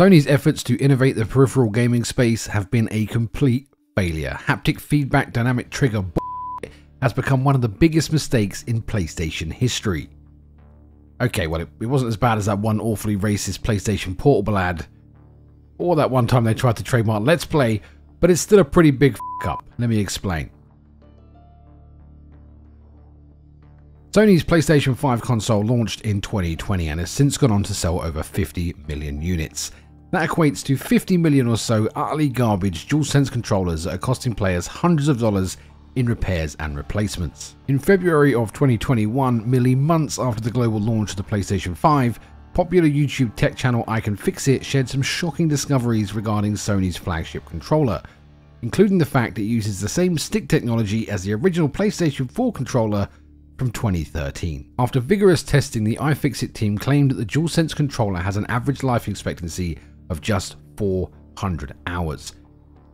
Sony's efforts to innovate the peripheral gaming space have been a complete failure. Haptic feedback dynamic trigger has become one of the biggest mistakes in PlayStation history. Okay, well, it wasn't as bad as that one awfully racist PlayStation Portable ad, or that one time they tried to trademark Let's Play, but it's still a pretty big up. Let me explain. Sony's PlayStation 5 console launched in 2020 and has since gone on to sell over 50 million units. That equates to 50 million or so utterly garbage DualSense controllers that are costing players hundreds of dollars in repairs and replacements. In February of 2021, merely months after the global launch of the PlayStation 5, popular YouTube tech channel iCanFixit shared some shocking discoveries regarding Sony's flagship controller, including the fact it uses the same stick technology as the original PlayStation 4 controller from 2013. After vigorous testing, the iFixit team claimed that the DualSense controller has an average life expectancy of just 400 hours.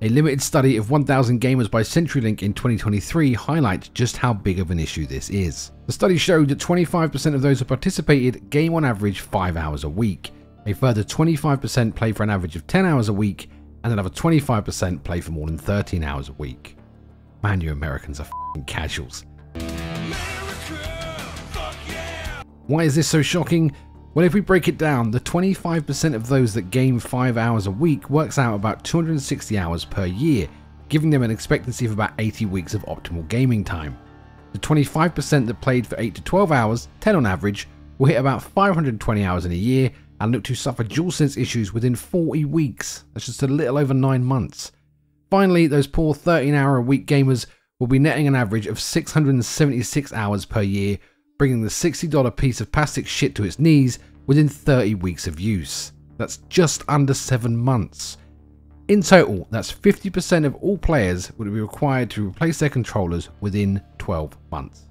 A limited study of 1,000 gamers by CenturyLink in 2023 highlights just how big of an issue this is. The study showed that 25% of those who participated game on average 5 hours a week, a further 25% play for an average of 10 hours a week, and another 25% play for more than 13 hours a week. Man, you Americans are f***ing casuals. Why is this so shocking? Well, if we break it down, the 25% of those that game 5 hours a week works out about 260 hours per year, giving them an expectancy of about 80 weeks of optimal gaming time. The 25% that played for 8 to 12 hours, 10 on average, will hit about 520 hours in a year and look to suffer DualSense issues within 40 weeks. That's just a little over 9 months. Finally, those poor 13-hour-a-week gamers will be netting an average of 676 hours per year, bringing the $60 piece of plastic shit to its knees within 30 weeks of use. That's just under 7 months. In total, that's 50% of all players would be required to replace their controllers within 12 months.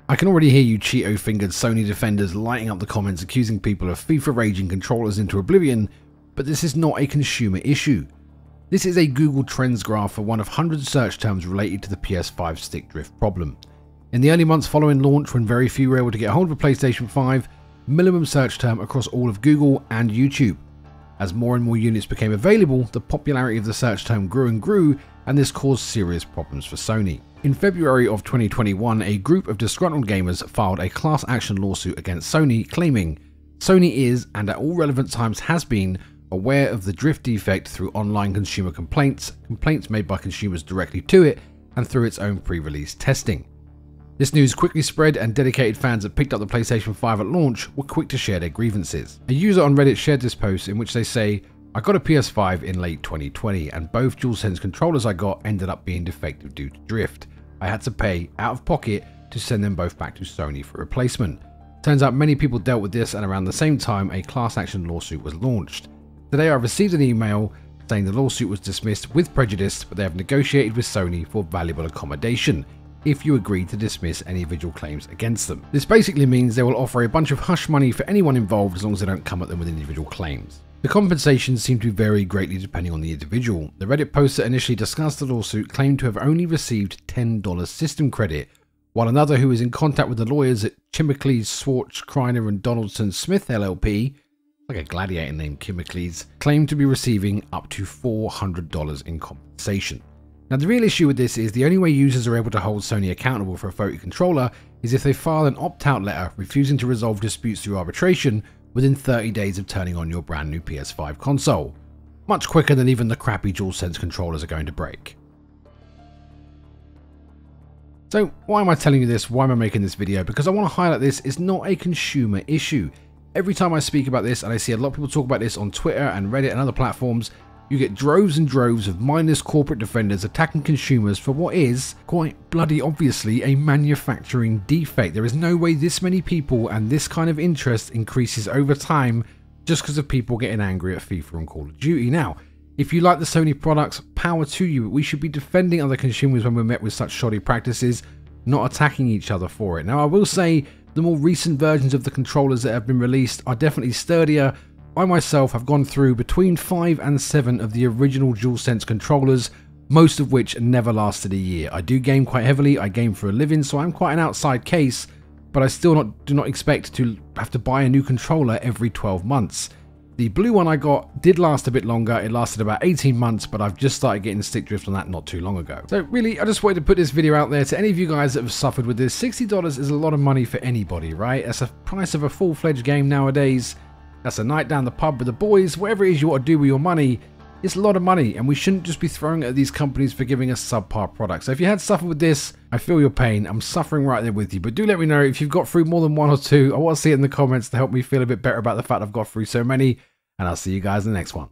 I can already hear you Cheeto-fingered Sony defenders lighting up the comments accusing people of FIFA raging controllers into oblivion, but this is not a consumer issue. This is a Google Trends graph for one of hundreds of search terms related to the PS5 stick drift problem. In the early months following launch, when very few were able to get hold of a PlayStation 5, minimum search term across all of Google and YouTube. As more and more units became available, the popularity of the search term grew and grew, and this caused serious problems for Sony. In February of 2021, a group of disgruntled gamers filed a class action lawsuit against Sony, claiming Sony is, and at all relevant times has been, aware of the drift defect through online consumer complaints made by consumers directly to it, and through its own pre-release testing. This news quickly spread, and dedicated fans that picked up the PlayStation 5 at launch were quick to share their grievances. A user on Reddit shared this post in which they say, "I got a PS5 in late 2020 and both DualSense controllers I got ended up being defective due to drift. I had to pay out of pocket to send them both back to Sony for replacement." Turns out many people dealt with this, and around the same time a class action lawsuit was launched. Today I received an email saying the lawsuit was dismissed with prejudice, but they have negotiated with Sony for valuable accommodation if you agree to dismiss any individual claims against them. This basically means they will offer a bunch of hush money for anyone involved as long as they don't come at them with individual claims. The compensations seem to vary greatly depending on the individual. The Reddit post that initially discussed the lawsuit claimed to have only received $10 system credit, while another who was in contact with the lawyers at Chimicles, Swartz, Kreiner and Donaldson Smith LLP, like a gladiator named Chimicles, claimed to be receiving up to $400 in compensation. Now, the real issue with this is the only way users are able to hold Sony accountable for a faulty controller is if they file an opt-out letter refusing to resolve disputes through arbitration within 30 days of turning on your brand new PS5 console. Much quicker than even the crappy DualSense controllers are going to break. So why am I telling you this? Why am I making this video? Because I want to highlight this is not a consumer issue. Every time I speak about this, and I see a lot of people talk about this on Twitter and Reddit and other platforms, you get droves and droves of mindless corporate defenders attacking consumers for what is, quite bloody obviously, a manufacturing defect. There is no way this many people and this kind of interest increases over time just because of people getting angry at FIFA and Call of Duty. Now, if you like the Sony products, power to you, but we should be defending other consumers when we're met with such shoddy practices, not attacking each other for it. Now, I will say the more recent versions of the controllers that have been released are definitely sturdier. I myself have gone through between 5 and 7 of the original DualSense controllers, most of which never lasted a year. I do game quite heavily, I game for a living, so I'm quite an outside case, but I still do not expect to have to buy a new controller every 12 months. The blue one I got did last a bit longer. It lasted about 18 months, but I've just started getting stick drift on that not too long ago. So really, I just wanted to put this video out there to any of you guys that have suffered with this. $60 is a lot of money for anybody, right? That's the price of a full-fledged game nowadays. That's a night down the pub with the boys. Whatever it is you want to do with your money, it's a lot of money, and we shouldn't just be throwing it at these companies for giving us subpar products. So if you had suffered with this, I feel your pain. I'm suffering right there with you. But do let me know if you've got through more than one or two. I want to see it in the comments to help me feel a bit better about the fact I've got through so many. And I'll see you guys in the next one.